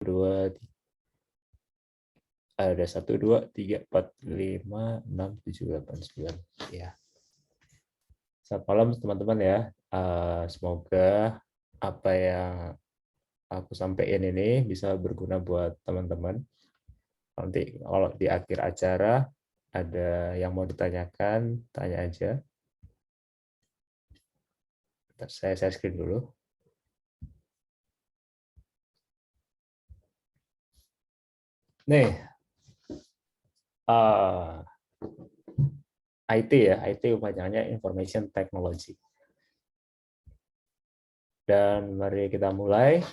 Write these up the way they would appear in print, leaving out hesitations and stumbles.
2, ada 1, 2, 3, 4, 5, 6, 7, 8, 9. Ya. Selamat malam teman-teman ya. Semoga apa yang aku sampaikan ini bisa berguna buat teman-teman. Nanti kalau di akhir acara ada yang mau ditanyakan, tanya aja. Saya share screen dulu. Nih, IT ya, IT kepanjangannya Information Technology. Dan mari kita mulai.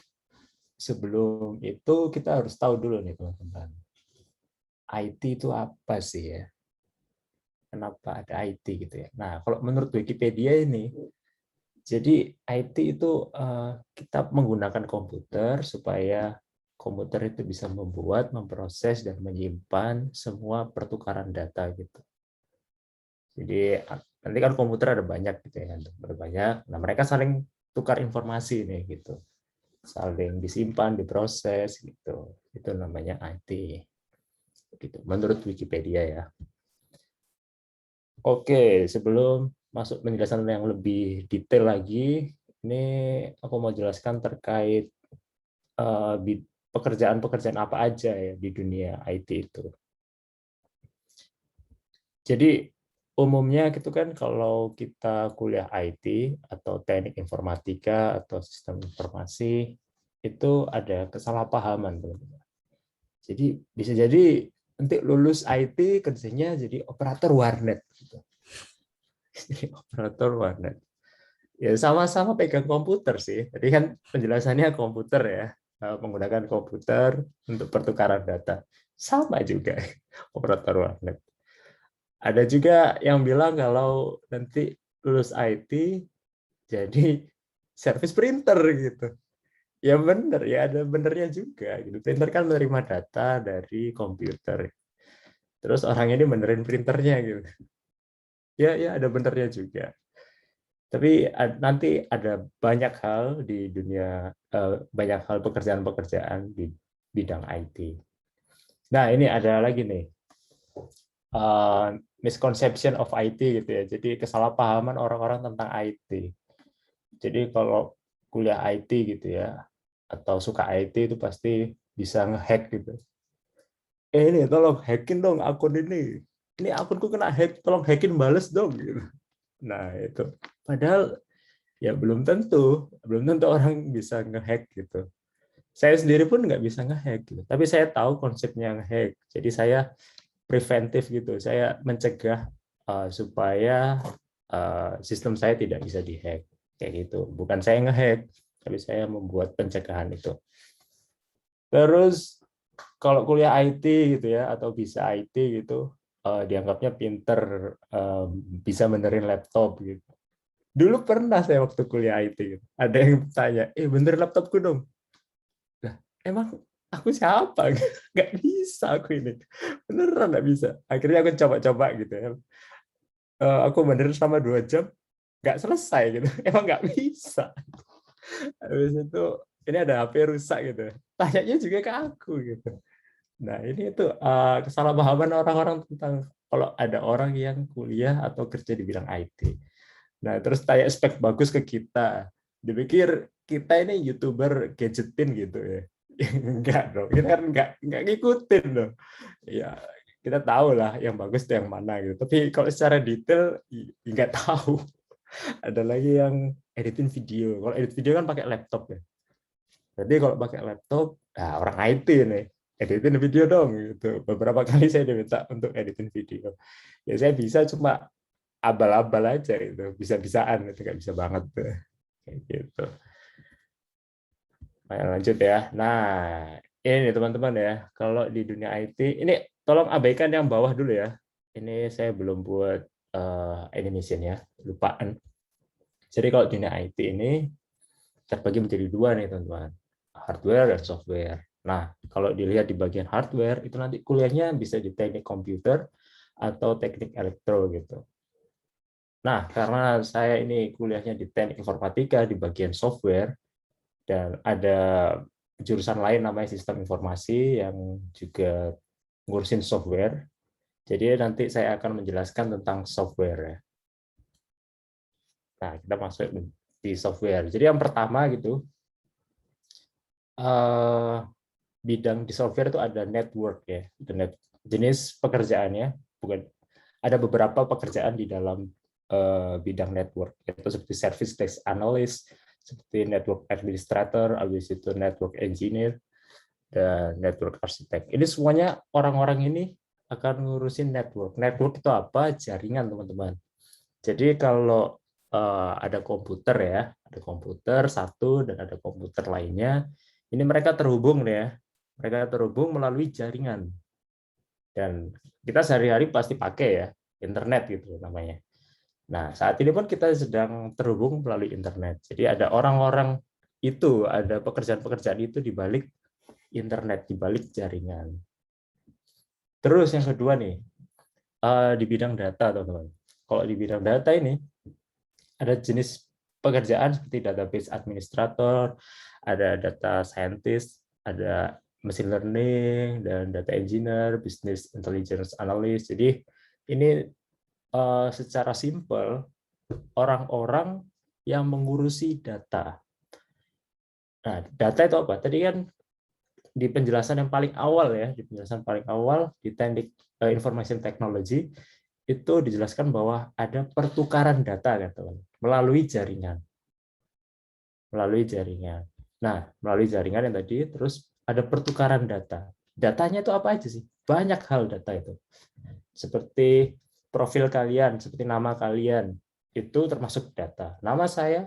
Sebelum itu kita harus tahu dulu nih teman-teman. IT itu apa sih ya? Kenapa ada IT gitu ya? Nah, kalau menurut Wikipedia ini, jadi IT itu kita menggunakan komputer supaya komputer itu bisa membuat, memproses, dan menyimpan semua pertukaran data gitu. Jadi nanti kan komputer ada banyak gitu ya, ada banyak. Nah, mereka saling tukar informasi nih gitu, saling disimpan, diproses gitu. Itu namanya IT. Gitu. Menurut Wikipedia ya. Oke, sebelum masuk penjelasan yang lebih detail lagi, ini aku mau jelaskan terkait pekerjaan-pekerjaan apa aja ya di dunia IT itu. Jadi umumnya gitu kan kalau kita kuliah IT atau teknik informatika atau sistem informasi itu ada kesalahpahaman teman-teman. Jadi bisa jadi nanti lulus IT kerjanya jadi operator warnet gitu. Jadi operator warnet. Ya sama-sama pegang komputer sih. Tadi kan penjelasannya komputer ya, menggunakan komputer untuk pertukaran data. Sama juga operator warnet. Ada juga yang bilang kalau nanti lulus IT jadi service printer gitu. Ya benar, ya ada benernya juga. Gitu. Printer kan menerima data dari komputer. Terus orang ini benerin printernya gitu. Ya, ya ada benernya juga. Tapi nanti ada banyak hal di dunia, banyak hal pekerjaan-pekerjaan di bidang IT. Nah, ini ada lagi nih, misconception of IT gitu ya. Jadi kesalahpahaman orang-orang tentang IT. Jadi kalau kuliah IT gitu ya, atau suka IT itu pasti bisa ngehack gitu. Ini tolong hackin dong akun ini. Ini akunku kena hack, tolong hackin bales dong. Gitu. Nah itu. Padahal ya belum tentu orang bisa ngehack gitu. Saya sendiri pun nggak bisa ngehack gitu. Tapi saya tahu konsepnya ngehack. Jadi saya preventif gitu. Saya mencegah supaya sistem saya tidak bisa dihack kayak gitu. Bukan saya ngehack, tapi saya membuat pencegahan itu. Terus kalau kuliah IT gitu ya atau bisa IT gitu dianggapnya pinter, bisa benerin laptop gitu. Dulu pernah saya waktu kuliah IT gitu. Ada yang tanya, bener laptopku dong. Nah, emang aku siapa? Nggak bisa aku ini. Beneran nggak bisa. Akhirnya aku coba-coba gitu ya. Aku benerin selama 2 jam, nggak selesai gitu. Emang nggak bisa. Habis itu, ini ada HP rusak gitu. Tanyanya juga ke aku gitu. Nah, ini itu kesalahpahaman orang-orang tentang kalau ada orang yang kuliah atau kerja di bidang IT. Nah, terus tanya spek bagus ke kita. Dipikir kita ini YouTuber gadgetin gitu ya. Enggak dong, kita kan enggak ngikutin dong. Ya, kita tahu lah yang bagus itu yang mana gitu. Tapi kalau secara detail enggak tahu. Ada lagi yang editing video. Kalau edit video kan pakai laptop ya. Jadi kalau pakai laptop, nah orang IT nih, editin video dong gitu. Beberapa kali saya diminta untuk editing video. Ya saya bisa cuma abal-abal aja itu, bisa-bisaan itu nggak bisa banget tuh. Kayak gitu. Nah, lanjut ya. Nah, ini teman-teman ya, kalau di dunia IT, ini tolong abaikan yang bawah dulu ya. Ini saya belum buat animation ya, lupaan. Jadi kalau dunia IT ini terbagi menjadi 2 nih teman-teman, hardware dan software. Nah, kalau dilihat di bagian hardware, itu nanti kuliahnya bisa di teknik komputer atau teknik elektro gitu. Nah, karena saya ini kuliahnya di teknik informatika di bagian software, dan ada jurusan lain namanya sistem informasi yang juga ngurusin software. Jadi nanti saya akan menjelaskan tentang software ya. Nah, kita masuk di software. Jadi yang pertama gitu, bidang di software itu ada network ya. Jenis pekerjaannya bukan, ada beberapa pekerjaan di dalam bidang network, yaitu seperti service desk analyst, seperti network administrator, habis itu network engineer, dan network architect. Ini semuanya orang-orang ini akan ngurusin network. Network itu apa? Jaringan, teman-teman. Jadi kalau ada komputer ya, ada komputer satu dan ada komputer lainnya, ini mereka terhubung ya. Mereka terhubung melalui jaringan. Dan kita sehari-hari pasti pakai ya, internet gitu namanya. Nah, saat ini pun kita sedang terhubung melalui internet. Jadi ada orang-orang itu, ada pekerjaan-pekerjaan itu di balik internet, di balik jaringan. Terus yang kedua nih, di bidang data, teman-teman. Kalau di bidang data ini, ada jenis pekerjaan seperti database administrator, ada data scientist, ada machine learning, dan data engineer, business intelligence analyst. Jadi ini secara simpel, orang-orang yang mengurusi data. Nah, data itu apa? Tadi kan di penjelasan yang paling awal ya, di penjelasan paling awal di teknik information technology itu dijelaskan bahwa ada pertukaran data kan, teman, melalui jaringan. Melalui jaringan. Nah, melalui jaringan yang tadi terus ada pertukaran data. Datanya itu apa aja sih? Banyak hal data itu. Seperti profil kalian, seperti nama kalian, itu termasuk data. Nama saya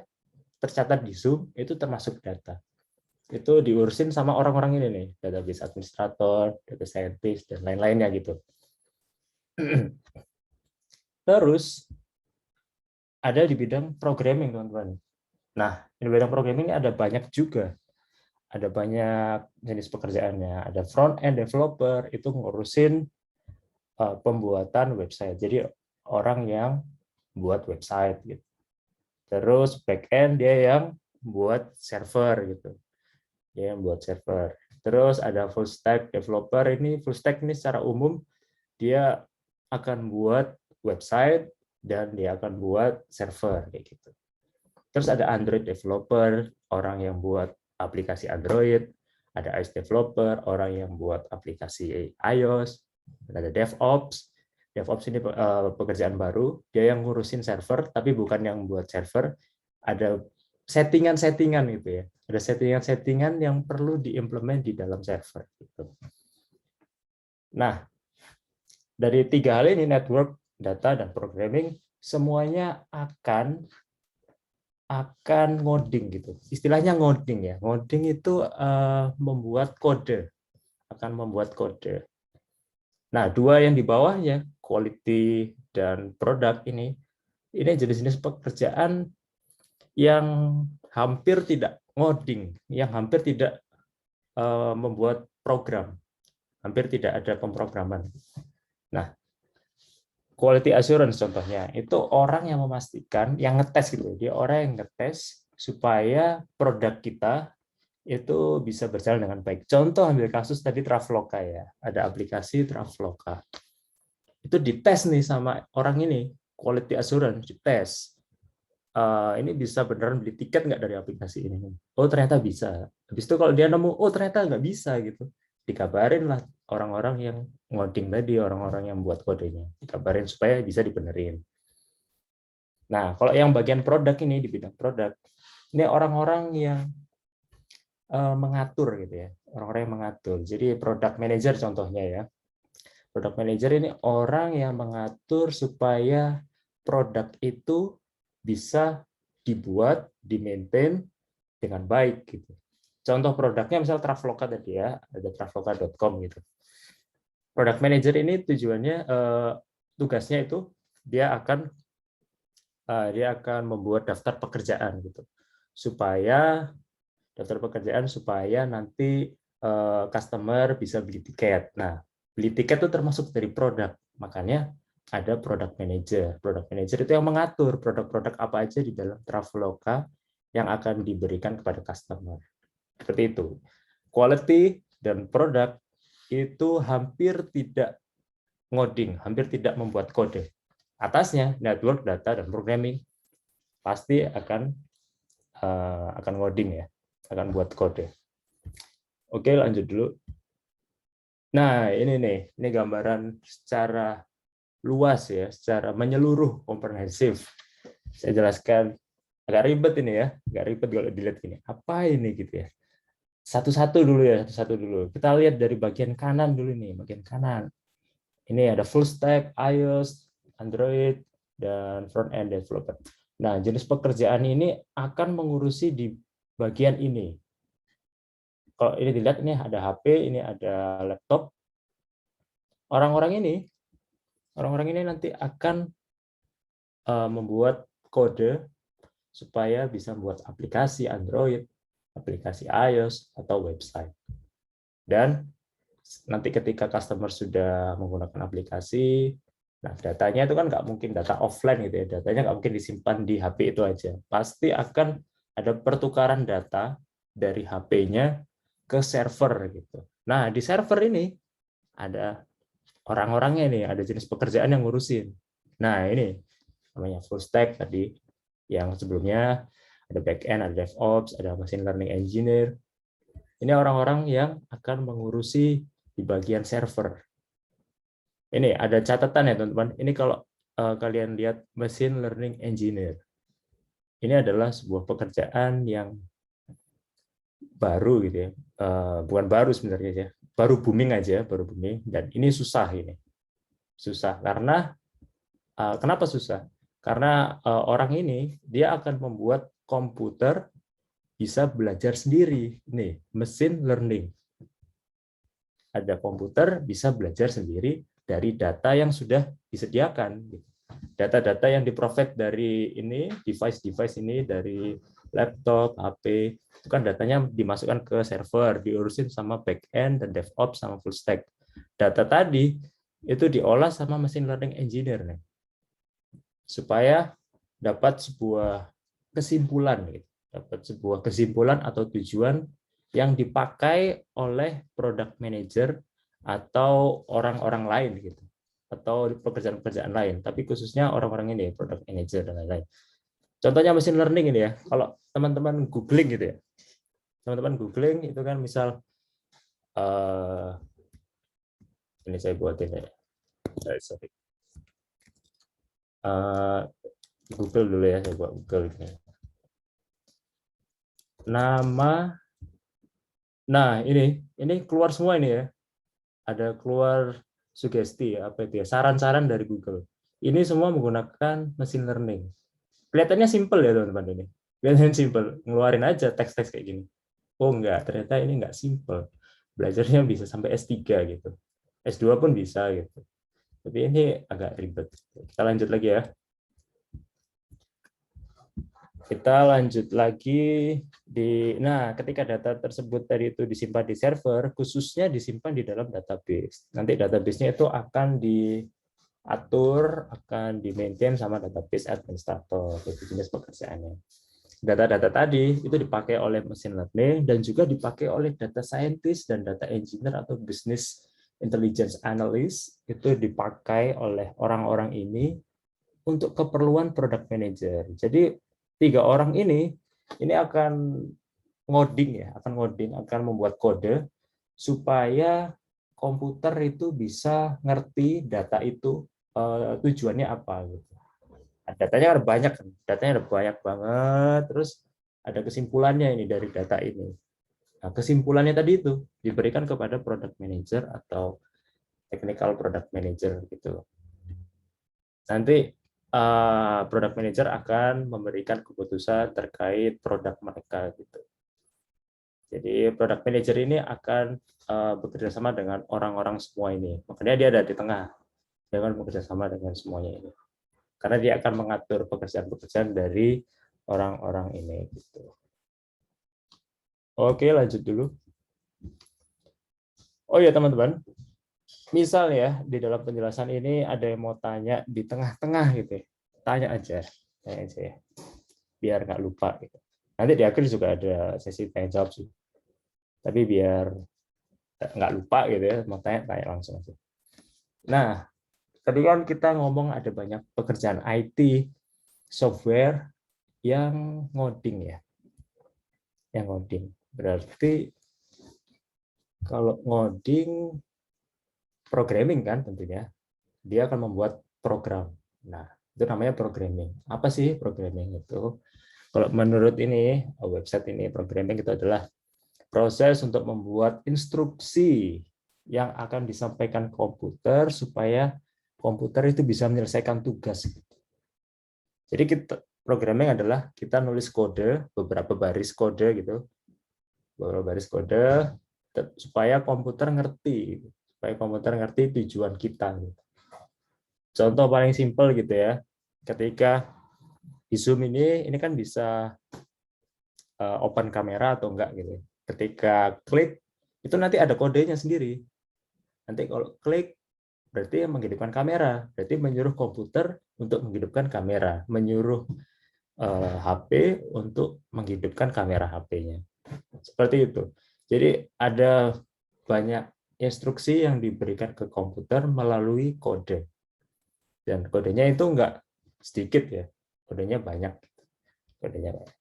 tercatat di Zoom, itu termasuk data. Itu diurusin sama orang-orang ini nih, database administrator, data scientist, dan lain-lainnya gitu. Terus ada di bidang programming, teman-teman. Nah, di bidang programming ada banyak juga. Ada banyak jenis pekerjaannya. Ada front-end developer, itu ngurusin pembuatan website. Jadi orang yang buat website gitu. Terus back-end dia yang buat server gitu. Dia yang buat server. Terus ada full stack developer, ini full stack ini secara umum dia akan buat website dan dia akan buat server kayak gitu. Terus ada Android developer, orang yang buat aplikasi Android, ada iOS developer, orang yang buat aplikasi iOS, dan ada DevOps. DevOps ini pekerjaan baru, dia yang ngurusin server tapi bukan yang buat server, ada settingan-settingan gitu ya. Ada settingan-settingan yang perlu diimplement di dalam server gitu. Nah, dari tiga hal ini, network, data, dan programming, semuanya akan ngoding gitu. Istilahnya ngoding ya. Ngoding itu membuat kode, akan membuat kode. Nah, dua yang di bawahnya, quality dan produk ini jenis-jenis pekerjaan yang hampir tidak ngoding, yang hampir tidak membuat program, hampir tidak ada pemrograman. Nah, quality assurance contohnya, itu orang yang memastikan, yang ngetes gitu. Dia orang yang ngetes supaya produk kita itu bisa berjalan dengan baik. Contoh ambil kasus tadi Traveloka ya. Ada aplikasi Traveloka. Itu dites nih sama orang ini, quality assurance, dites. Ini bisa beneran beli tiket nggak dari aplikasi ini? Oh ternyata bisa. Habis itu kalau dia nemu, oh ternyata nggak bisa gitu. Dikabarin lah orang-orang yang ngoding tadi, orang-orang yang buat kodenya. Dikabarin supaya bisa dibenerin. Nah, kalau yang bagian produk ini, di bidang produk, ini orang-orang yang mengatur gitu ya. Orang-orang yang mengatur. Jadi product manager contohnya ya. Product manager ini orang yang mengatur supaya produk itu bisa dibuat, di-maintain dengan baik gitu. Contoh produknya misal Traveloka tadi ya, ada traveloka.com gitu. Product manager ini tujuannya tugasnya itu dia akan membuat daftar pekerjaan gitu. Supaya nanti customer bisa beli tiket. Nah, beli tiket itu termasuk dari produk. Makanya ada product manager. Product manager itu yang mengatur produk-produk apa aja di dalam Traveloka yang akan diberikan kepada customer. Seperti itu. quality dan produk itu hampir tidak ngoding, hampir tidak membuat kode. Atasnya network, data, dan programming pasti akan ngoding ya, akan buat kode. Oke, lanjut dulu. Nah, ini gambaran secara luas ya, secara menyeluruh, komprehensif. Saya jelaskan agak ribet ini ya, agak ribet kalau dilihat ini. Apa ini gitu ya? Satu-satu dulu ya, satu-satu dulu. Kita lihat dari bagian kanan dulu nih, bagian kanan. Ini ada full stack, iOS, Android, dan front end developer. Nah, jenis pekerjaan ini akan mengurusi di bagian ini. Kalau ini dilihat, ini ada HP, ini ada laptop. Orang-orang ini nanti akan membuat kode supaya bisa membuat aplikasi Android, aplikasi iOS, atau website. Dan nanti ketika customer sudah menggunakan aplikasi, nah datanya itu kan nggak mungkin data offline gitu ya, datanya nggak mungkin disimpan di HP itu aja. Pasti akan ada pertukaran data dari HP-nya ke server gitu. Nah di server ini ada orang-orangnya nih, ada jenis pekerjaan yang ngurusin. Nah ini namanya full stack tadi, yang sebelumnya ada back end, ada DevOps, ada machine learning engineer. Ini orang-orang yang akan mengurusi di bagian server. Ini ada catatan ya teman-teman. Ini kalau kalian lihat machine learning engineer, ini adalah sebuah pekerjaan yang baru gitu ya. Bukan baru sebenarnya ya, baru booming aja, baru booming. Dan ini susah ini, susah karena kenapa susah? Karena orang ini dia akan membuat komputer bisa belajar sendiri. Nih, machine learning. Ada komputer bisa belajar sendiri dari data yang sudah disediakan. Data-data yang di-provide dari ini, device-device ini, dari laptop, HP, itu kan datanya dimasukkan ke server, diurusin sama back-end, dan DevOps, sama full stack. Data tadi itu diolah sama machine learning engineer nih, supaya dapat sebuah kesimpulan, dapat sebuah kesimpulan atau tujuan yang dipakai oleh product manager atau orang-orang lain gitu, atau pekerjaan-pekerjaan lain, tapi khususnya orang-orang ini, product manager dan lain-lain. Contohnya machine learning ini ya, kalau teman-teman googling gitu ya, teman-teman googling itu kan misal ini saya buatin ya, sorry. Google dulu ya, saya buat Google ini. Nama, nah ini keluar semua ini ya, ada keluar sugesti apa itu ya, saran-saran dari Google. Ini semua menggunakan machine learning. Kelihatannya simple ya teman-teman ini. Kelihatannya simple, ngeluarin aja teks-teks kayak gini. Oh enggak, ternyata ini enggak simple. Belajarnya bisa sampai S3 gitu. S2 pun bisa gitu. Tapi ini agak ribet. Kita lanjut lagi ya. Kita lanjut lagi nah ketika data tersebut tadi itu disimpan di server, khususnya disimpan di dalam database. Nanti database-nya itu akan diatur, akan di-maintain sama database administrator, itu jenis pekerjaannya. Data-data tadi itu dipakai oleh machine learning dan juga dipakai oleh data scientist dan data engineer atau business intelligence analyst, itu dipakai oleh orang-orang ini untuk keperluan product manager. Jadi 3 orang ini akan ngoding ya, akan membuat kode supaya komputer itu bisa ngerti data itu tujuannya apa gitu. Datanya ada banyak kan, datanya ada banyak banget, terus ada kesimpulannya ini dari data ini. Nah, kesimpulannya tadi itu diberikan kepada product manager atau technical product manager gitu. Nanti product manager akan memberikan keputusan terkait produk mereka gitu. Jadi product manager ini akan bekerja sama dengan orang-orang semua ini. Makanya dia ada di tengah. Dia akan bekerja sama dengan semuanya ini. Karena dia akan mengatur pekerjaan-pekerjaan dari orang-orang ini gitu. Oke, lanjut dulu. Oh ya teman-teman, misal ya di dalam penjelasan ini ada yang mau tanya di tengah-tengah gitu, tanya aja ya, biar nggak lupa gitu. Nanti di akhir juga ada sesi tanya jawab sih. Tapi biar nggak lupa gitu ya, mau tanya langsung aja. Nah, tadi kan kita ngomong ada banyak pekerjaan IT, software yang ngoding ya, yang ngoding. Berarti kalau ngoding, programming kan tentunya, dia akan membuat program. Nah, itu namanya programming. Apa sih programming itu? Kalau menurut ini, website ini, programming itu adalah proses untuk membuat instruksi yang akan disampaikan komputer supaya komputer itu bisa menyelesaikan tugas. Jadi kita programming adalah kita nulis kode, beberapa baris kode gitu, beberapa baris kode supaya komputer ngerti, supaya komputer ngerti tujuan kita. Contoh paling simpel gitu ya, ketika di Zoom ini kan bisa open kamera atau enggak gitu. Ketika klik itu nanti ada kodenya sendiri. Nanti kalau klik berarti menghidupkan kamera, berarti menyuruh komputer untuk menghidupkan kamera, menyuruh HP untuk menghidupkan kamera HP-nya. Seperti itu. Jadi ada banyak instruksi yang diberikan ke komputer melalui kode. Dan kodenya itu enggak sedikit ya. Kodenya banyak. Kodenya banyak.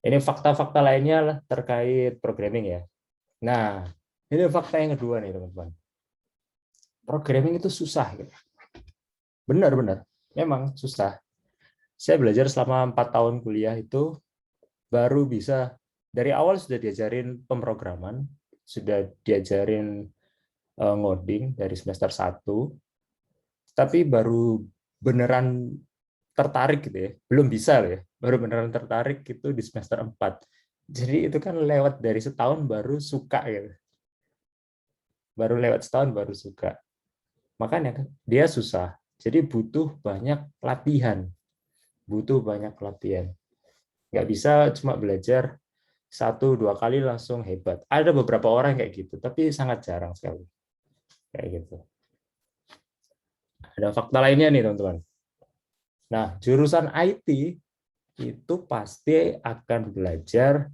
Ini fakta-fakta lainnya terkait programming ya. Nah, ini fakta yang kedua nih teman-teman. Programming itu susah. Benar-benar, memang susah. Saya belajar selama 4 tahun kuliah itu baru bisa, dari awal sudah diajarin pemrograman, sudah diajarin ngoding dari semester 1, tapi baru beneran tertarik gitu ya. Belum bisa loh ya. Baru beneran tertarik itu di semester 4. Jadi itu kan lewat dari setahun baru suka gitu. Baru lewat setahun baru suka. Makanya dia susah. Jadi butuh banyak latihan. Butuh banyak latihan. Nggak bisa cuma belajar 1-2 kali langsung hebat. Ada beberapa orang kayak gitu, tapi sangat jarang sekali. Kayak gitu. Ada fakta lainnya nih, teman-teman. Nah, jurusan IT itu pasti akan belajar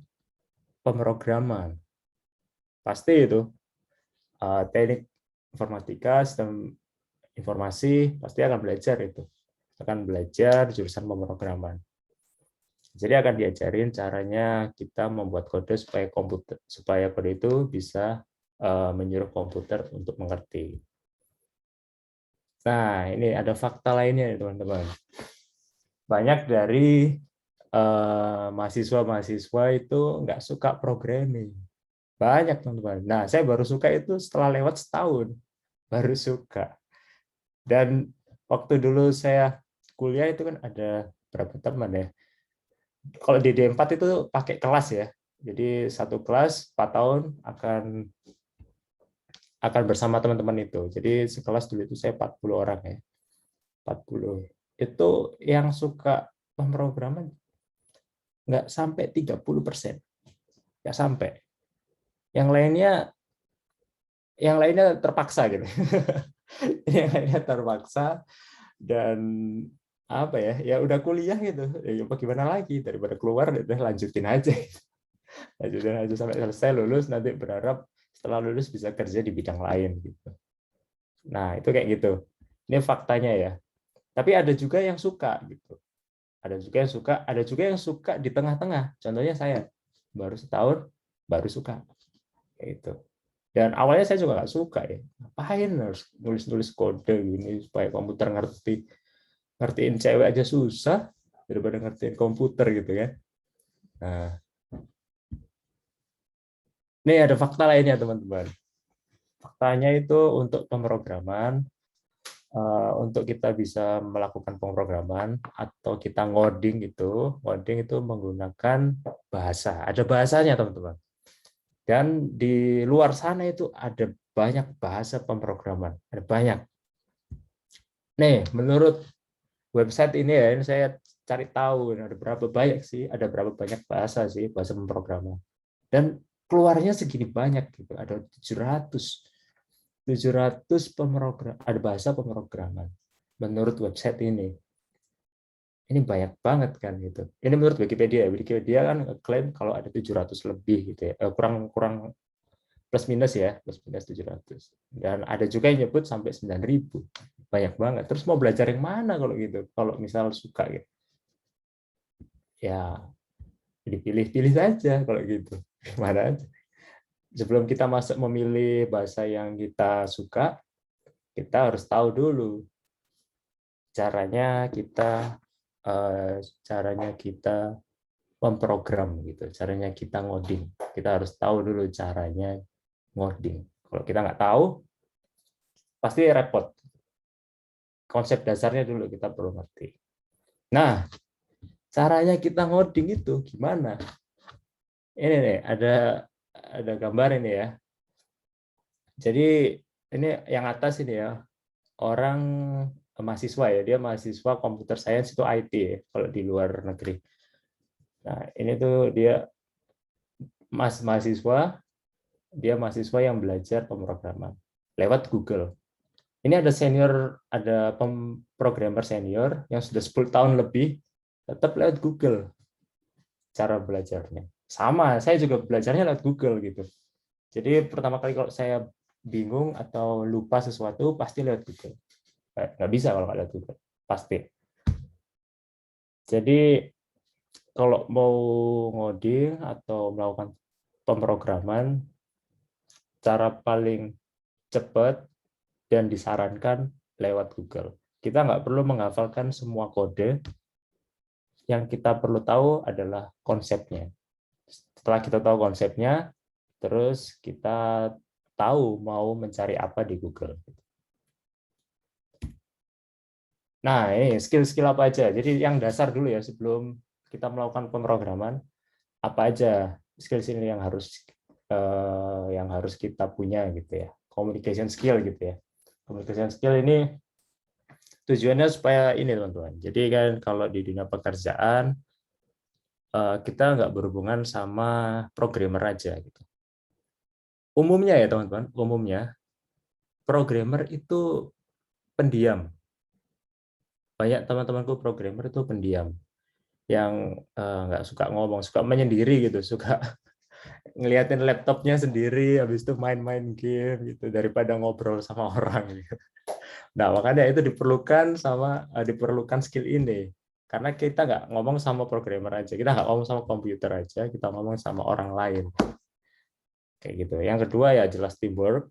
pemrograman. Pasti itu. Teknik informatika, sistem informasi, pasti akan belajar itu. Akan belajar jurusan pemrograman. Jadi akan diajarin caranya kita membuat kode supaya kode itu bisa menyuruh komputer untuk mengerti. Nah, ini ada fakta lainnya teman-teman. Banyak dari mahasiswa-mahasiswa itu nggak suka programming. Banyak teman-teman. Nah, saya baru suka itu setelah lewat setahun. Baru suka. Dan waktu dulu saya kuliah itu kan ada berapa teman ya. Kalau di D4 itu pakai kelas ya. Jadi satu kelas 4 tahun akan bersama teman-teman itu. Jadi sekelas dulu itu saya 40 orang ya. 40. Itu yang suka pemrograman nggak sampai 30%. Nggak sampai. Yang lainnya terpaksa gitu. Yang lainnya terpaksa dan apa ya? Ya udah kuliah gitu. Ya bagaimana lagi daripada keluar udah lanjutin aja. Lanjutin aja sampai selesai lulus, nanti berharap setelah lulus bisa kerja di bidang lain gitu. Nah, itu kayak gitu. Ini faktanya ya. Tapi ada juga yang suka gitu. Ada juga yang suka di tengah-tengah. Contohnya saya baru setahun baru suka kayak gitu. Dan awalnya saya juga nggak suka ya. Ngapain harus nulis-nulis kode gini supaya komputer ngerti. Ngertiin cewek aja susah daripada ngertiin komputer gitu ya. Nah, ini ada fakta lainnya teman-teman. Faktanya itu untuk pemrograman, untuk kita bisa melakukan pemrograman atau kita ngoding itu menggunakan bahasa. Ada bahasanya teman-teman. Dan di luar sana itu ada banyak bahasa pemrograman. Ada banyak. Nih, menurut website ini ya, ini saya cari tahu ada berapa banyak sih, ada berapa banyak bahasa sih, bahasa pemrograman. Dan keluarnya segini banyak gitu. Ada 700 ada bahasa pemrograman menurut website ini. ini banyak banget kan gitu. Ini menurut Wikipedia. Wikipedia kan klaim kalau ada 700 lebih gitu ya. Kurang kurang plus minus ya, plus minus 700. Dan ada juga yang nyebut sampai 9.000. Banyak banget. Terus mau belajar yang mana kalau gitu? Kalau misal suka gitu. Ya dipilih-pilih saja kalau gitu. Gimana aja. Sebelum kita masuk memilih bahasa yang kita suka, kita harus tahu dulu caranya kita caranya kita memprogram gitu, caranya kita ngoding. Kita harus tahu dulu caranya ngoding. Kalau kita nggak tahu, pasti repot. Konsep dasarnya dulu kita perlu ngerti. Nah, caranya kita ngoding itu gimana? Ini nih, ada gambar ini ya. Jadi ini yang atas ini ya, orang mahasiswa ya, dia mahasiswa computer science itu IT ya, kalau di luar negeri. Nah, ini tuh dia mahasiswa, dia mahasiswa yang belajar pemrograman lewat Google. Ini ada senior, ada programmer senior yang sudah 10 tahun lebih, tetap lewat Google cara belajarnya. Sama, saya juga belajarnya lewat Google gitu. Jadi pertama kali kalau saya bingung atau lupa sesuatu, pasti lewat Google. Nggak bisa kalau nggak lewat Google, pasti. Jadi kalau mau ngoding atau melakukan pemrograman, cara paling cepat dan disarankan lewat Google. Kita nggak perlu menghafalkan semua kode, yang kita perlu tahu adalah konsepnya. Setelah kita tahu konsepnya, terus kita tahu mau mencari apa di Google. Nah, ini skill-skill apa aja? Jadi yang dasar dulu ya, sebelum kita melakukan pemrograman, apa aja skill-skill yang harus kita punya gitu ya. Communication skill gitu ya. Communication skill ini tujuannya supaya ini teman-teman. Jadi kan kalau di dunia pekerjaan kita nggak berhubungan sama programmer aja gitu. Umumnya ya teman-teman, umumnya programmer itu pendiam. Banyak teman-temanku programmer itu pendiam, yang nggak suka ngomong, suka menyendiri gitu, suka ngeliatin laptopnya sendiri, habis itu main-main game gitu daripada ngobrol sama orang. Gitu. Nah makanya itu diperlukan skill ini, karena kita nggak ngomong sama programmer aja, kita nggak ngomong sama komputer aja, kita ngomong sama orang lain. Kayak gitu. Yang kedua ya jelas teamwork,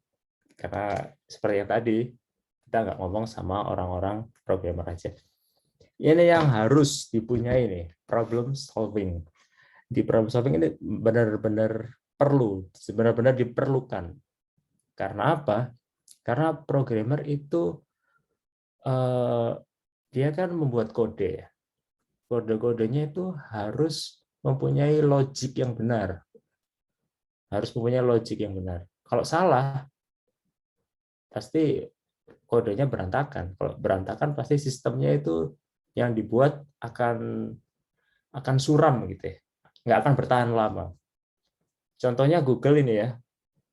karena seperti yang tadi kita nggak ngomong sama orang-orang programmer aja. Ini yang harus dipunyai nih, problem solving. Di problem solving ini benar-benar perlu, benar-benar diperlukan. Karena apa? Karena programmer itu dia kan membuat kode ya. Kode-kodenya itu harus mempunyai logik yang benar. Harus mempunyai logik yang benar. Kalau salah, pasti kodenya berantakan. Kalau berantakan pasti sistemnya itu yang dibuat akan suram gitu ya. Nggak akan bertahan lama. Contohnya Google ini ya,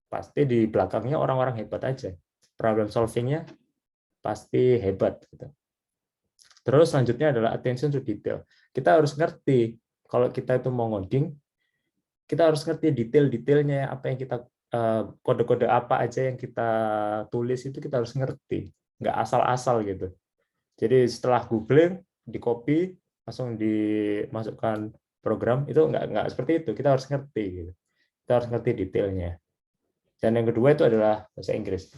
pasti di belakangnya orang-orang hebat aja. Problem solving-nya pasti hebat gitu. Terus selanjutnya adalah attention to detail. Kita harus ngerti kalau kita itu mau ngoding, kita harus ngerti detail-detailnya, apa yang kita kode-kode apa aja yang kita tulis itu kita harus ngerti, nggak asal-asal gitu. Jadi setelah googling, di copy, langsung dimasukkan program, itu nggak seperti itu. Kita harus ngerti gitu. Kita harus ngerti detailnya. Dan yang kedua itu adalah bahasa Inggris.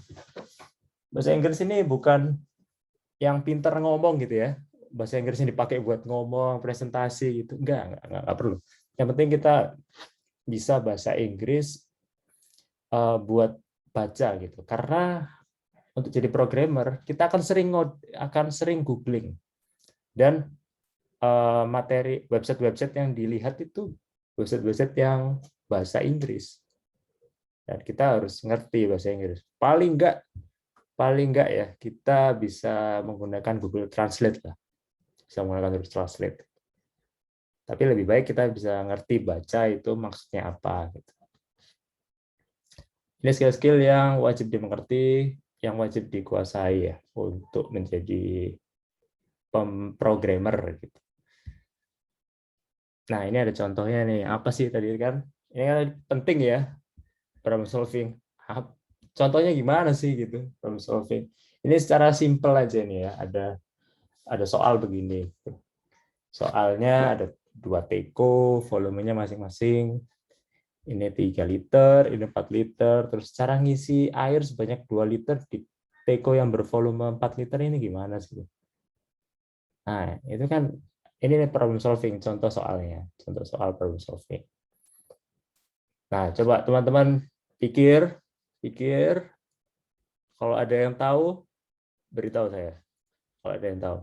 Bahasa Inggris ini bukan yang pinter ngomong gitu ya. Bahasa Inggris yang dipakai buat ngomong, presentasi gitu. Enggak perlu. Yang penting kita bisa bahasa Inggris buat baca gitu. Karena untuk jadi programmer, kita akan sering googling. Dan materi website-website yang dilihat itu website-website yang bahasa Inggris. Dan kita harus ngerti bahasa Inggris. Paling enggak ya, kita bisa menggunakan Google Translate lah. Bisa menggunakan Google Translate. Tapi lebih baik kita bisa ngerti baca itu maksudnya apa gitu. Ini skill-skill yang wajib dimengerti, yang wajib dikuasai ya untuk menjadi pemrogramer gitu. Nah, ini ada contohnya nih. Apa sih tadi kan? Ini kan penting ya, problem solving. Contohnya gimana sih gitu, problem solving. Ini secara simpel aja nih ya. Ada soal begini. Soalnya ada 2 teko, volumenya masing-masing. Ini 3 liter, ini 4 liter. Terus cara ngisi air sebanyak 2 liter di teko yang bervolume 4 liter ini gimana sih? Nah, itu kan ini problem solving, contoh soalnya. Contoh soal problem solving. Nah, coba teman-teman pikir, kalau ada yang tahu, beritahu saya. Kalau ada yang tahu.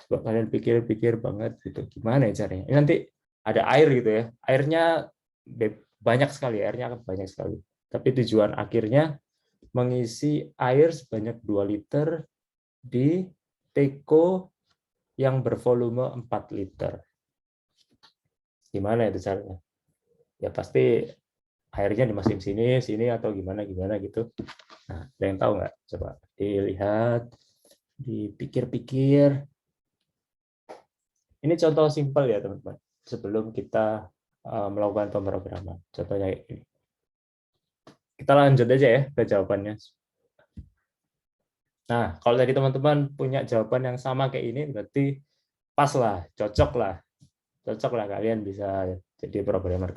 Coba kalian pikir-pikir banget gitu. Gimana ya caranya? Ini nanti ada air gitu ya. Airnya banyak sekali, airnya akan banyak sekali. Tapi tujuan akhirnya mengisi air sebanyak 2 liter di teko yang bervolume 4 liter. Gimana itu caranya? Ya pasti airnya dimasukin sini atau gimana gitu. Nah, ada yang tahu nggak? Coba dilihat, dipikir-pikir. Ini contoh simpel ya teman-teman. Sebelum kita melakukan pemrograman. Contohnya ini. Kita lanjut aja ya ke jawabannya. Nah, kalau tadi teman-teman punya jawaban yang sama kayak ini, berarti pas lah, cocok lah kalian bisa jadi programmer.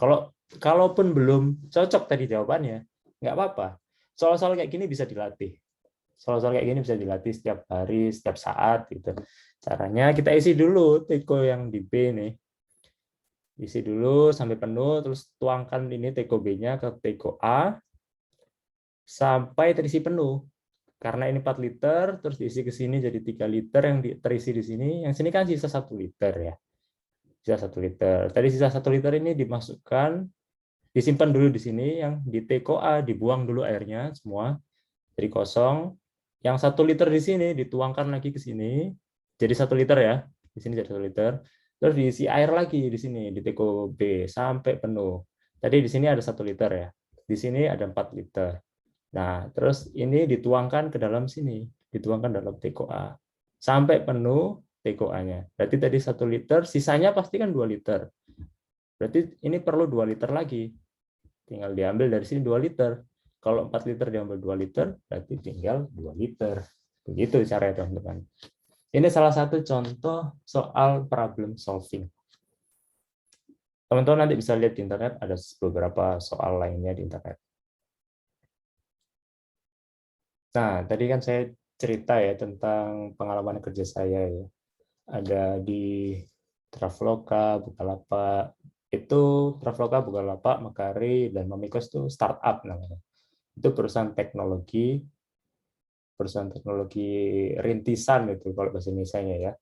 Kalaupun belum cocok tadi jawabannya, nggak apa-apa. Soal-soal kayak gini bisa dilatih. Soal-soal kayak gini bisa dilatih setiap hari, setiap saat gitu. Caranya kita isi dulu teko yang di B nih. Isi dulu sampai penuh, terus tuangkan ini teko B-nya ke teko A sampai terisi penuh. Karena ini 4 liter, terus diisi ke sini jadi 3 liter yang terisi di sini. Yang sini kan sisa 1 liter ya. Sisa 1 liter. Tadi sisa 1 liter ini dimasukkan, disimpan dulu di sini, yang di teko A dibuang dulu airnya semua, jadi kosong. Yang 1 liter di sini dituangkan lagi ke sini, jadi 1 liter ya. Di sini jadi 1 liter. Terus diisi air lagi di sini, di teko B, sampai penuh. Tadi di sini ada 1 liter ya. Di sini ada 4 liter. Nah, terus ini dituangkan ke dalam sini, dituangkan dalam teko A. Sampai penuh teko A-nya. Berarti tadi 1 liter, sisanya pasti kan 2 liter. Berarti ini perlu 2 liter lagi. Tinggal diambil dari sini 2 liter. Kalau 4 liter diambil 2 liter, berarti tinggal 2 liter. Begitu caranya, teman-teman. Ini salah satu contoh soal problem solving. Teman-teman nanti bisa lihat di internet, ada beberapa soal lainnya di internet. Nah, tadi kan saya cerita ya tentang pengalaman kerja saya ya. Ada di Traveloka, Bukalapak. Itu Traveloka, Bukalapak, Mekari, dan Mamikos itu startup namanya. Itu perusahaan teknologi rintisan itu kalau bahasa Indonesia-nya ya.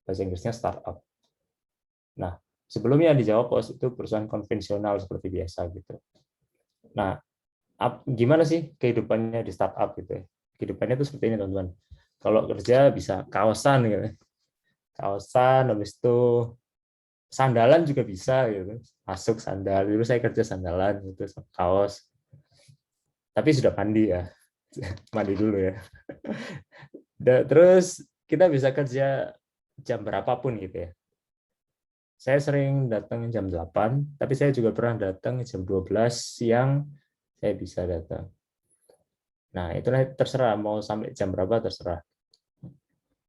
Bahasa Inggrisnya startup. Nah, sebelumnya di Jawa Pos itu perusahaan konvensional seperti biasa gitu. Nah, gimana sih kehidupannya di startup gitu ya? Kehidupannya itu seperti ini teman-teman. Kalau kerja bisa kaosan gitu. Kaosan, habis itu sandalan juga bisa gitu. Masuk sandal. Dulu saya kerja sandalan gitu, kaos. Tapi sudah mandi ya. Mandi dulu ya. Terus kita bisa kerja jam berapapun gitu ya. Saya sering datang jam 8, tapi saya juga pernah datang jam 12 siang, saya bisa datang. Nah, itu terserah, mau sampai jam berapa terserah.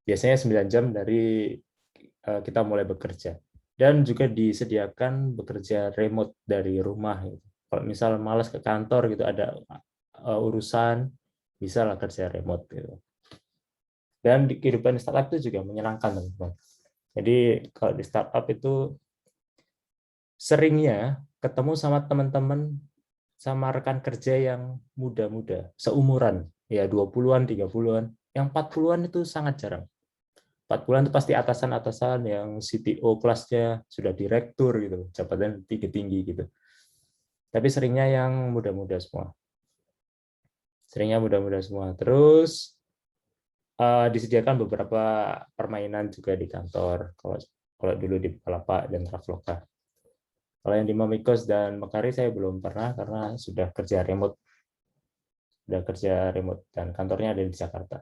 Biasanya 9 jam dari kita mulai bekerja. Dan juga disediakan bekerja remote dari rumah. Kalau misal malas ke kantor gitu, ada urusan, bisa lah kerja remote gitu. Dan di kehidupan startup itu juga menyenangkan, teman-teman. Jadi kalau di startup itu seringnya ketemu sama teman-teman, sama rekan kerja yang muda-muda, seumuran, ya 20-an, 30-an. Yang 40-an itu sangat jarang. 40-an itu pasti atasan-atasan yang CTO kelasnya sudah direktur gitu, jabatan tinggi-tinggi gitu. Tapi seringnya yang muda-muda semua. Seringnya muda-muda semua. Terus disediakan beberapa permainan juga di kantor. Kalau dulu di Bukalapak dan Traveloka. Kalau yang di Mamikos dan Mekari saya belum pernah karena sudah kerja remote. Dan kantornya ada di Jakarta.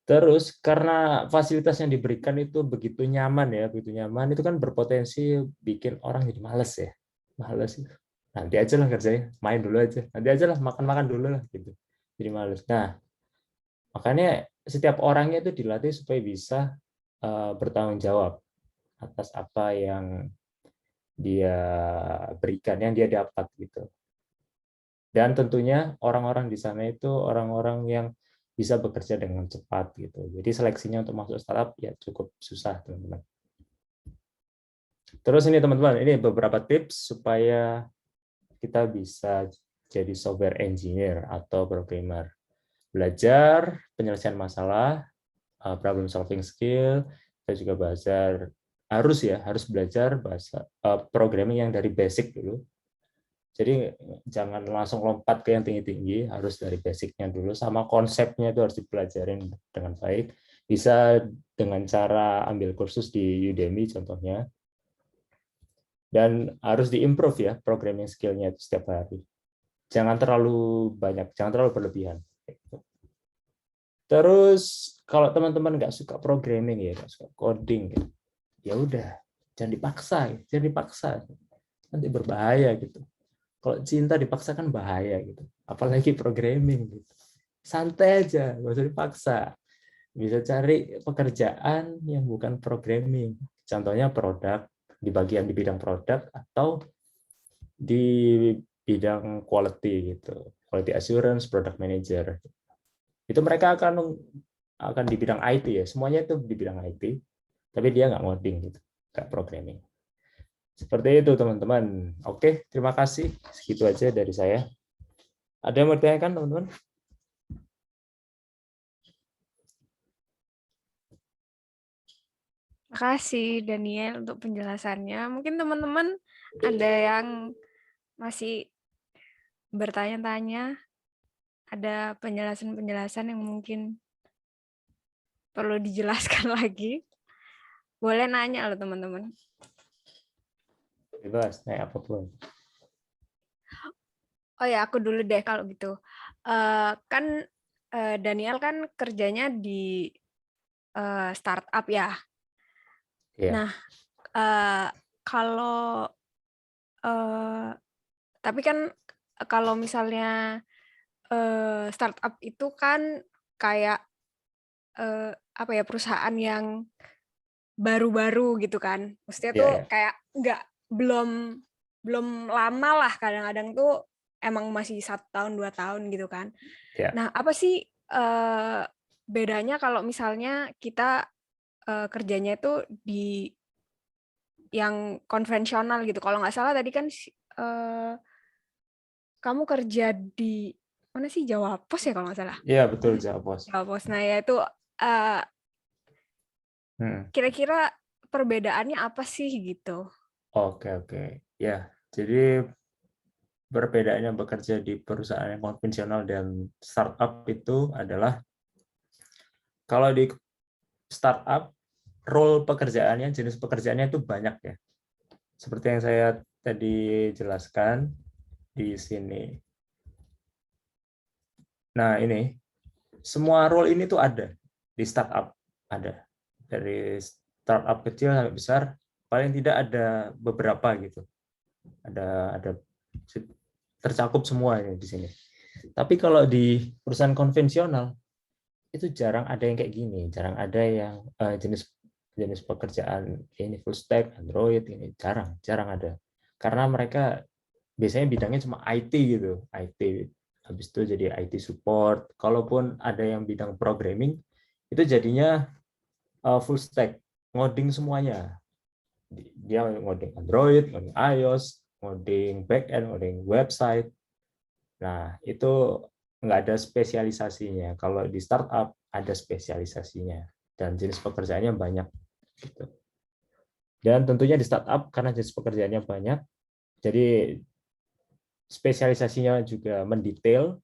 Terus karena fasilitas yang diberikan itu begitu nyaman ya, begitu nyaman, itu kan berpotensi bikin orang jadi males ya. Males. Nanti aja lah kerjanya, main dulu aja. Nanti aja lah makan-makan dulu lah gitu. Jadi males. Nah, makanya setiap orangnya itu dilatih supaya bisa bertanggung jawab atas apa yang dia berikan, yang dia dapat gitu. Dan tentunya orang-orang di sana itu orang-orang yang bisa bekerja dengan cepat gitu. Jadi seleksinya untuk masuk startup ya cukup susah, teman-teman. Terus ini teman-teman, ini beberapa tips supaya kita bisa jadi software engineer atau programmer. Belajar penyelesaian masalah, problem solving skill, kita juga belajar harus belajar bahasa programming yang dari basic dulu. Jadi jangan langsung lompat ke yang tinggi-tinggi, harus dari basicnya dulu, sama konsepnya itu harus dipelajarin dengan baik. Bisa dengan cara ambil kursus di Udemy contohnya, dan harus diimprove ya programming skill-nya itu setiap hari. Jangan terlalu banyak, jangan terlalu berlebihan. Terus kalau teman-teman nggak suka programming ya, nggak suka coding, ya udah, jangan dipaksa, jangan dipaksa, nanti berbahaya gitu. Kalau cinta dipaksa kan bahaya gitu, apalagi programming gitu. Santai aja, nggak usah dipaksa. Bisa cari pekerjaan yang bukan programming. Contohnya produk, di bidang produk atau di bidang quality gitu, quality assurance, product manager. Itu mereka akan di bidang IT ya, semuanya itu di bidang IT, tapi dia nggak ngoding gitu, nggak programming. Seperti itu teman-teman. Oke, terima kasih. Segitu aja dari saya. Ada yang mau ditanyakan teman-teman? Makasih Daniel untuk penjelasannya. Mungkin teman-teman ada yang masih bertanya-tanya, ada penjelasan-penjelasan yang mungkin perlu dijelaskan lagi. Boleh nanya loh teman-teman. Bebas, naik apapun. Oh ya, aku dulu deh kalau gitu. Kan Daniel kan kerjanya di startup ya. Iya. Nah, kalau tapi kan kalau misalnya startup itu kan kayak apa ya, perusahaan yang baru-baru gitu kan. Maksudnya Iya, tuh ya. kayak nggak belum belum lama lah, kadang-kadang tuh emang masih 1 tahun 2 tahun gitu kan. Ya. Nah, apa sih bedanya kalau misalnya kita kerjanya itu di yang konvensional gitu? Kalau nggak salah tadi kan kamu kerja di mana sih, Jawa Pos ya kalau nggak salah. Iya, betul, Jawa Pos. Jawa Pos. Nah ya itu eh, Hmm. kira-kira perbedaannya apa sih gitu? Oke, oke. Ya, jadi perbedaannya bekerja di perusahaan yang konvensional dan startup itu adalah kalau di startup role pekerjaannya, jenis pekerjaannya itu banyak ya. Seperti yang saya tadi jelaskan di sini. Nah, ini semua role ini tuh ada di startup, ada. Dari startup kecil sampai besar, paling tidak ada beberapa gitu. Ada tercakup semua di sini. Tapi kalau di perusahaan konvensional itu jarang ada yang kayak gini, jarang ada yang jenis jenis pekerjaan ini full stack Android, ini jarang ada, karena mereka biasanya bidangnya cuma IT gitu, IT, habis itu jadi IT support. Kalaupun ada yang bidang programming itu jadinya full stack, ngoding semuanya. Dia ngoding Android, ngoding iOS, ngoding backend, ngoding website. Nah, itu nggak ada spesialisasinya. Kalau di startup ada spesialisasinya dan jenis pekerjaannya banyak. Gitu. Dan tentunya di startup karena jenis pekerjaannya banyak, jadi spesialisasinya juga mendetail.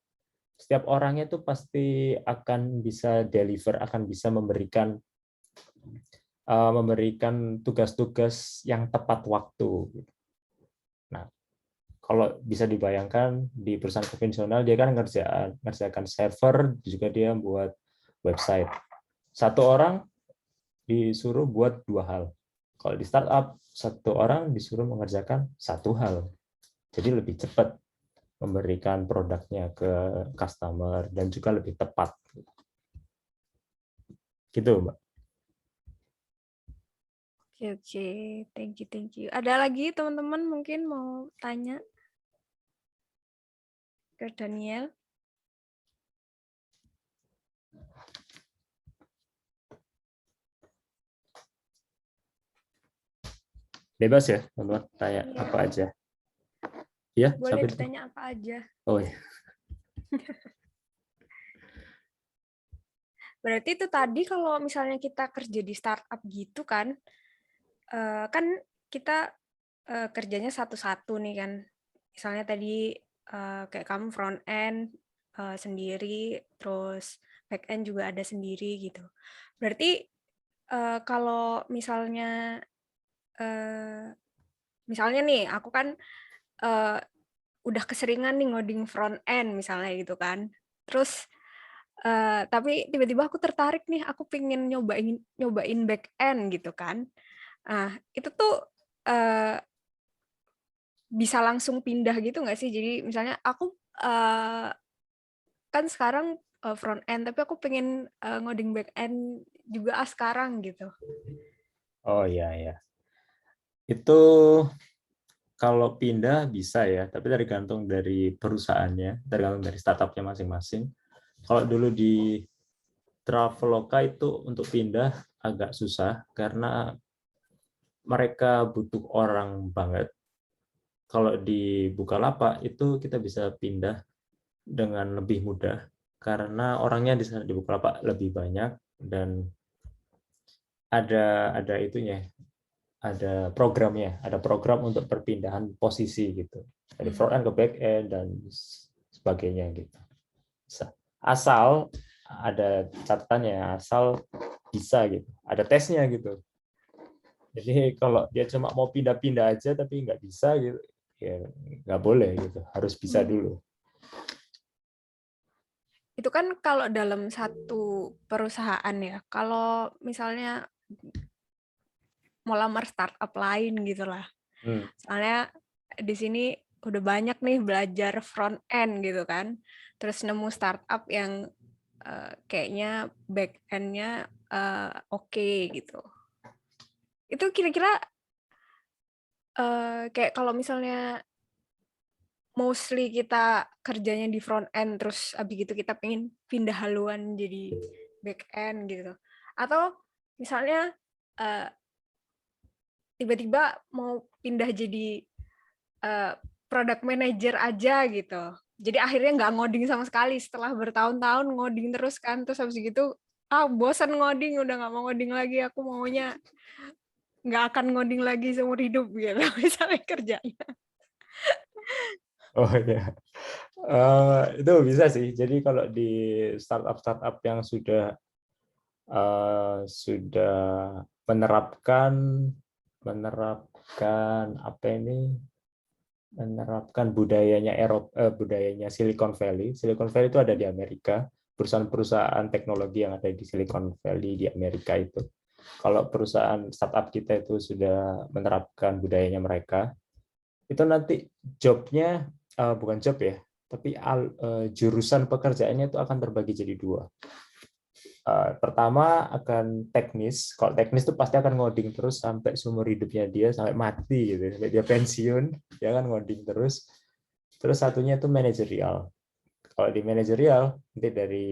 Setiap orangnya itu pasti akan bisa deliver, akan bisa memberikan tugas-tugas yang tepat waktu. Nah, kalau bisa dibayangkan di perusahaan konvensional dia kan ngerjakan server, juga dia buat website. Satu orang disuruh buat 2 hal. Kalau di startup, satu orang disuruh mengerjakan 1 hal. Jadi lebih cepat memberikan produknya ke customer dan juga lebih tepat. Gitu, Mbak. Oke, thank you. Ada lagi teman-teman mungkin mau tanya ke Daniel? Bebas ya, teman-teman, tanya Iya. apa aja. Ya, Boleh sampai ditanya apa aja. Oh ya. Berarti itu tadi kalau misalnya kita kerja di startup gitu kan kita kerjanya satu-satu nih kan. Misalnya tadi kayak kamu front end sendiri, terus back end juga ada sendiri gitu. Berarti kalau misalnya nih aku kan udah keseringan nih ngoding front end misalnya gitu kan. Terus tapi tiba-tiba aku tertarik nih, aku pengen nyobain back end gitu kan. Nah, itu tuh bisa langsung pindah gitu nggak sih? Jadi misalnya aku kan sekarang front end, tapi aku pengen ngoding back end juga sekarang gitu. Oh iya ya. Itu kalau pindah bisa ya, tapi tergantung dari perusahaannya, tergantung dari startupnya masing-masing. Kalau dulu di Traveloka itu untuk pindah agak susah karena mereka butuh orang banget. Kalau di Bukalapak itu kita bisa pindah dengan lebih mudah karena orangnya di Bukalapak lebih banyak dan ada itunya, ada programnya, ada program untuk perpindahan posisi gitu dari front end ke back end dan sebagainya gitu. Asal ada catatannya, asal bisa gitu, ada tesnya gitu. Jadi kalau dia cuma mau pindah-pindah aja tapi nggak bisa gitu, ya nggak boleh gitu, harus bisa dulu. Itu kan kalau dalam satu perusahaan ya. Kalau misalnya mau lamar startup lain gitu lah. Soalnya di sini udah banyak nih belajar front end gitu kan. Terus nemu startup yang kayaknya back end-nya oke gitu. Itu kira-kira kayak kalau misalnya mostly kita kerjanya di front end terus abis gitu kita pengen pindah haluan jadi back end gitu. Atau misalnya tiba-tiba mau pindah jadi product manager aja gitu. Jadi akhirnya nggak ngoding sama sekali setelah bertahun-tahun ngoding terus kan. Terus habis gitu, bosan ngoding, udah nggak mau ngoding lagi. Aku maunya nggak akan ngoding lagi seumur hidup gitu misalnya kerjanya. Oh ya, itu bisa sih. Jadi kalau di startup yang sudah menerapkan apa ini, menerapkan budayanya budayanya Silicon Valley. Silicon Valley itu ada di Amerika. Perusahaan-perusahaan teknologi yang ada di Silicon Valley di Amerika itu. Kalau perusahaan startup kita itu sudah menerapkan budayanya mereka, itu nanti jobnya bukan job ya, tapi jurusan pekerjaannya itu akan terbagi jadi 2. Pertama akan teknis. Kalau teknis itu pasti akan ngoding terus sampai seumur hidupnya dia, sampai mati gitu, sampai dia pensiun, dia akan ngoding terus. Terus satunya itu manajerial. Kalau di manajerial nanti dari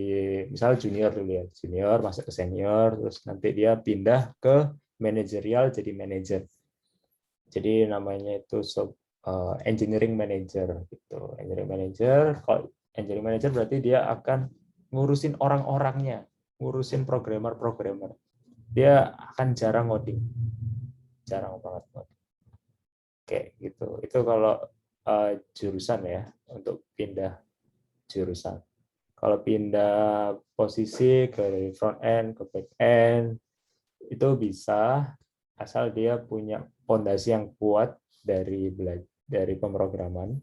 misal junior dulu ya, junior masuk ke senior, terus nanti dia pindah ke manajerial jadi manajer. Jadi namanya itu engineering manager gitu. Engineering manager, kalau engineering manager berarti dia akan ngurusin orang-orangnya, ngurusin programmer. Dia akan jarang ngoding. Jarang banget ngoding. Kayak gitu. Itu kalau jurusan ya, untuk pindah jurusan. Kalau pindah posisi ke front end, ke back end, itu bisa asal dia punya fondasi yang kuat dari pemrograman.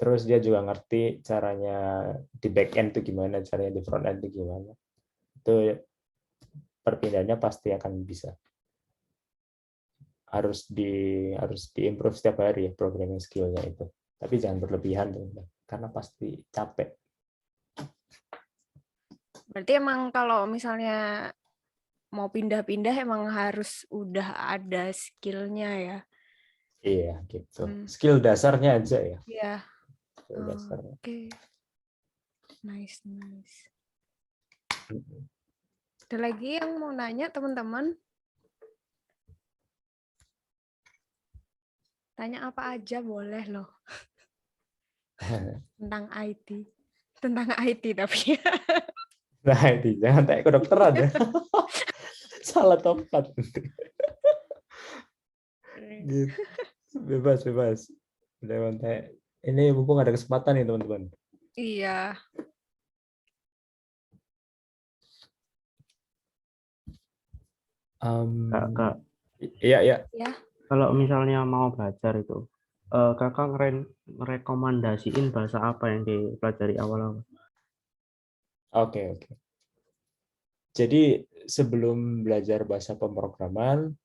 Terus dia juga ngerti caranya di back end itu gimana, caranya di front end itu gimana. itu perpindahannya pasti akan bisa. Harus diimprove setiap hari ya programming skill-nya itu. Tapi jangan berlebihan tuh, karena pasti capek. Berarti emang kalau misalnya mau pindah-pindah emang harus udah ada skill-nya ya. Iya, gitu. Skill dasarnya aja ya. Iya. Skill dasarnya. Oke. Nice. Ada lagi yang mau nanya, teman-teman? Tanya apa aja boleh loh. Tentang IT. Tentang IT tapi. Nah, itu jangan tanya ke dokteran ya. Salah tempat. Gitu. Bebas. Ini mumpung ada kesempatan nih, teman-teman. Iya. Kak, Iya. kalau misalnya mau belajar itu, kakak rekomendasiin bahasa apa yang dipelajari awal-awal? Oke. Jadi sebelum belajar bahasa pemrograman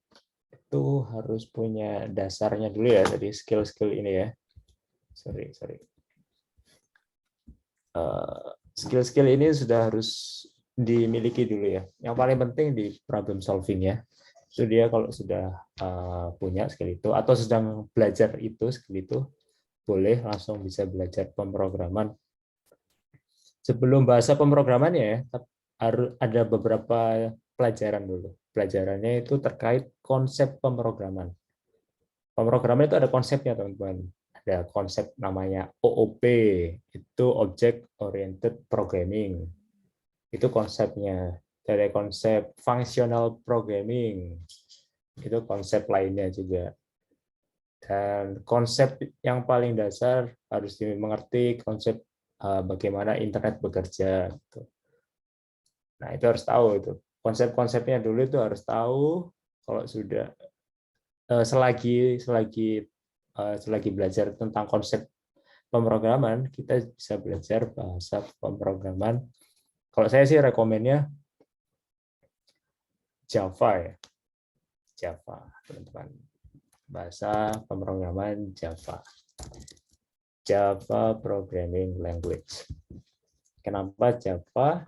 itu harus punya dasarnya dulu ya, tadi skill-skill ini ya. Sorry. Skill-skill ini sudah harus dimiliki dulu ya. Yang paling penting di problem solving ya. Itu dia kalau sudah punya skill itu atau sedang belajar skill itu, boleh langsung bisa belajar pemrograman. Sebelum bahasa pemrograman ya, harus ada beberapa pelajaran dulu. Pelajarannya itu terkait konsep pemrograman. Pemrograman itu ada konsepnya, teman-teman. Ada konsep namanya OOP, itu Object Oriented Programming. Itu konsepnya. Dari konsep Functional Programming, itu konsep lainnya juga. Dan konsep yang paling dasar harus dimengerti konsep bagaimana internet bekerja. Nah, itu harus tahu itu. Konsep-konsepnya dulu itu harus tahu. Kalau sudah selagi belajar tentang konsep pemrograman, kita bisa belajar bahasa pemrograman. Kalau saya sih rekomennya Java ya. Java, teman-teman. Bahasa pemrograman Java. Java Programming Language. Kenapa Java?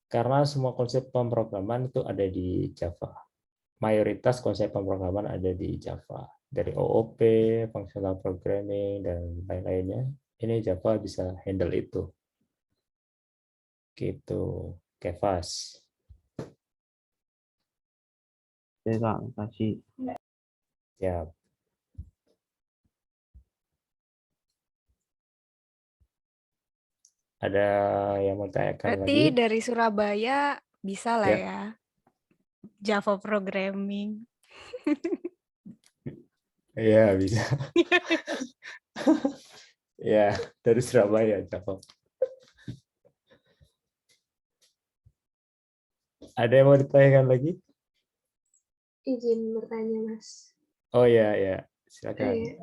Karena semua konsep pemrograman itu ada di Java. Mayoritas konsep pemrograman ada di Java. Dari OOP, Functional Programming, dan lain-lainnya. Ini Java bisa handle itu. Gitu. Kevas. Oke, Kak, kasih. Ya. Ada yang mau tanyakan Berarti lagi? dari Surabaya bisa lah Ya. ya. Java Programming. Iya, bisa. Ya, dari Surabaya, Java. Ada yang mau ditanyakan lagi? Izin bertanya, Mas. Oh ya. Silakan.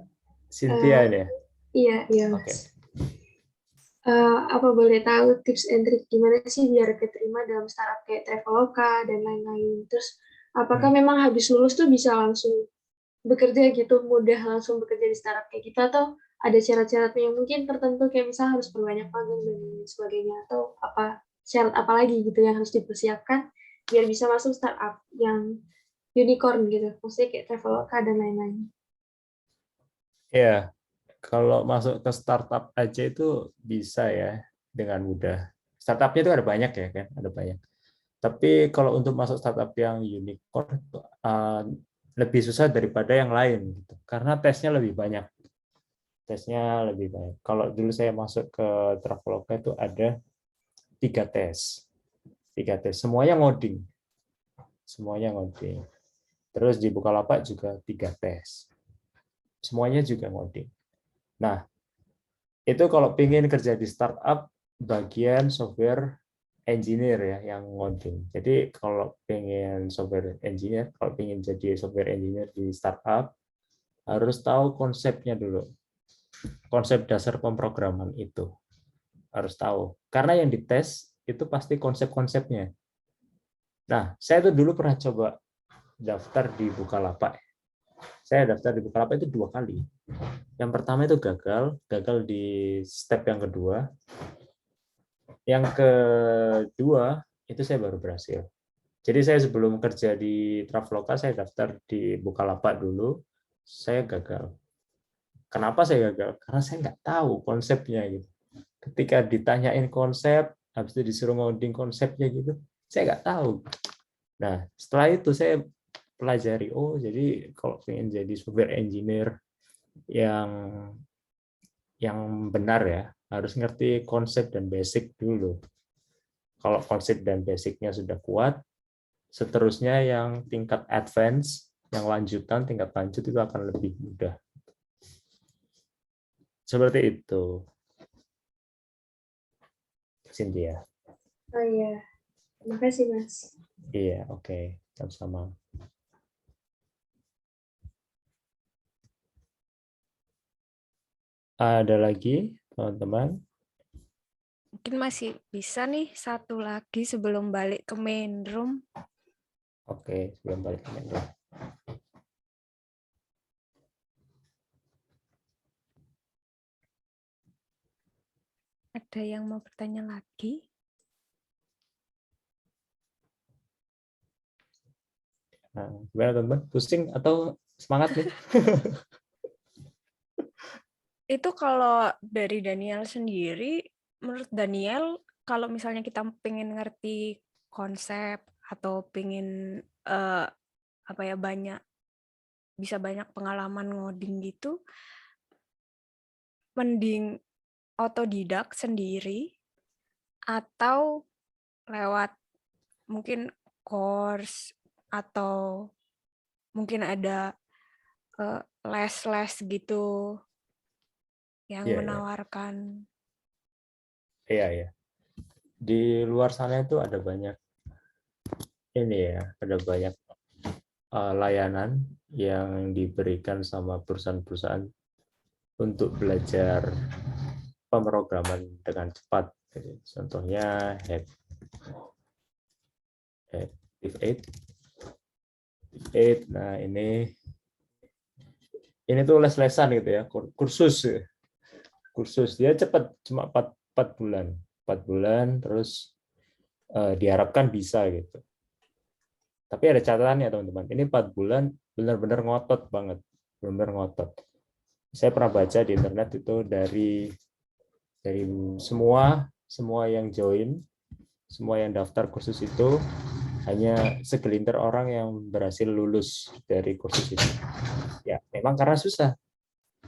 Cynthia ini ya? Iya, Mas. Apa boleh tahu tips and trick gimana sih biar keterima dalam startup kayak Traveloka dan lain-lain? Terus, apakah memang habis lulus tuh bisa langsung bekerja gitu, mudah langsung bekerja di startup kayak gitu, atau ada syarat-syaratnya yang mungkin tertentu kayak misalnya harus berbanyak magang dan sebagainya, atau apa syarat apa lagi gitu yang harus dipersiapkan biar bisa masuk startup yang unicorn gitu, maksudnya kayak Traveloka dan lain-lain. Ya, kalau masuk ke startup aja itu bisa ya dengan mudah. Startupnya itu ada banyak ya kan, ada banyak. Tapi kalau untuk masuk startup yang unicorn lebih susah daripada yang lain, gitu. Karena tesnya lebih banyak. Kalau dulu saya masuk ke Traveloka itu ada 3 tes. Semuanya ngoding. Terus di Bukalapak juga 3 tes. Semuanya juga ngoding. Nah, itu kalau ingin kerja di startup, bagian software engineer ya yang ngoding. Jadi kalau pengen jadi software engineer di startup, harus tahu konsepnya dulu. Konsep dasar pemrograman itu harus tahu. Karena yang dites itu pasti konsep-konsepnya. Nah, saya tuh dulu pernah coba daftar di Bukalapak. Saya daftar di Bukalapak itu 2 kali. Yang pertama itu gagal di step yang kedua. Yang kedua itu saya baru berhasil. Jadi saya sebelum kerja di Traveloka, saya daftar di Bukalapak dulu, saya gagal. Kenapa saya gagal? Karena saya nggak tahu konsepnya gitu. Ketika ditanyain konsep, habis itu disuruh ngoding konsepnya gitu, saya nggak tahu. Nah, setelah itu saya pelajari, oh jadi kalau ingin jadi software engineer yang benar ya, harus ngerti konsep dan basic dulu. Kalau konsep dan basicnya sudah kuat, seterusnya yang tingkat advance, yang lanjutan, tingkat lanjut itu akan lebih mudah. Seperti itu, Cynthia. Oh iya, terima kasih Mas. Iya, oke. Sama-sama. Ada lagi, teman-teman? Mungkin masih bisa nih satu lagi sebelum balik ke main room. Oke, sebelum balik ke main room. Ada yang mau bertanya lagi? Nah, gimana teman-teman? Pusing atau semangat nih? Itu kalau dari Daniel sendiri, menurut Daniel, kalau misalnya kita pengen ngerti konsep atau pengen bisa banyak pengalaman ngoding gitu, mending otodidak sendiri atau lewat mungkin course atau mungkin ada les-les gitu yang menawarkan. Iya. Di luar sana itu ada banyak ada banyak layanan yang diberikan sama perusahaan-perusahaan untuk belajar pemrograman dengan cepat. Contohnya Active8. Nah, ini tuh les-lesan gitu ya, kursus dia cepat, cuma 4 bulan. 4 bulan terus diharapkan bisa gitu. Tapi ada catatannya teman-teman. Ini 4 bulan benar-benar ngotot banget, benar-benar ngotot. Saya pernah baca di internet itu dari semua yang join, semua yang daftar kursus itu hanya segelintir orang yang berhasil lulus dari kursus itu. Ya, memang karena susah.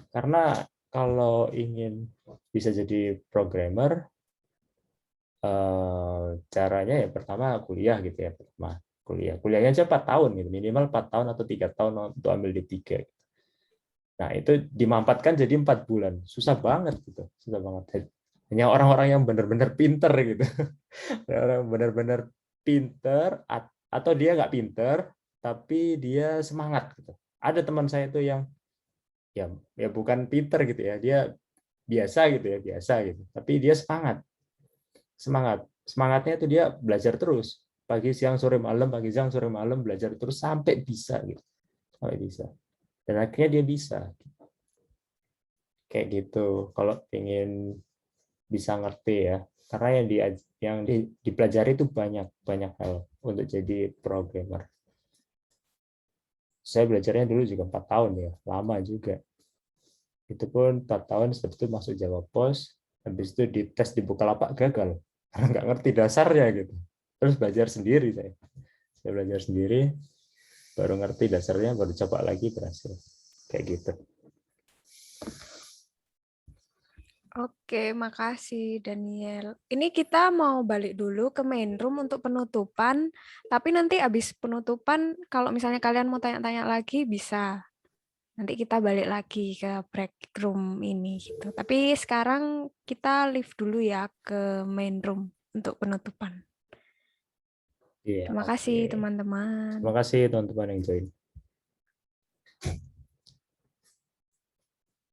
Karena kalau ingin bisa jadi programmer, caranya ya pertama kuliah gitu ya, kuliahnya aja 4 tahun gitu, minimal 4 tahun atau 3 tahun untuk ambil D3. Nah, itu dimampatkan jadi 4 bulan. Susah banget gitu, susah banget. Hanya orang-orang yang benar-benar pinter gitu. Orang benar-benar pinter atau dia nggak pinter tapi dia semangat gitu. Ada teman saya itu yang ya bukan pinter gitu ya, dia biasa gitu, tapi dia semangatnya itu dia belajar terus, pagi siang sore malam belajar terus sampai bisa gitu, dan akhirnya dia bisa kayak gitu. Kalau ingin bisa ngerti ya, karena yang dipelajari itu banyak hal untuk jadi programmer. Saya belajarnya dulu juga 4 tahun ya, lama juga. Itu pun 4 tahun setelah itu masuk Java Post, habis itu dites di Bukalapak gagal, karena nggak ngerti dasarnya gitu. Terus belajar sendiri saya belajar sendiri, baru ngerti dasarnya, baru coba lagi, berhasil. Kayak gitu. Oke, makasih Daniel. Ini kita mau balik dulu ke main room untuk penutupan, tapi nanti habis penutupan, kalau misalnya kalian mau tanya-tanya lagi, bisa. Nanti kita balik lagi ke break room ini. Gitu. Tapi sekarang kita leave dulu ya ke main room untuk penutupan. Iya, Terima kasih teman-teman. Terima kasih teman-teman yang join.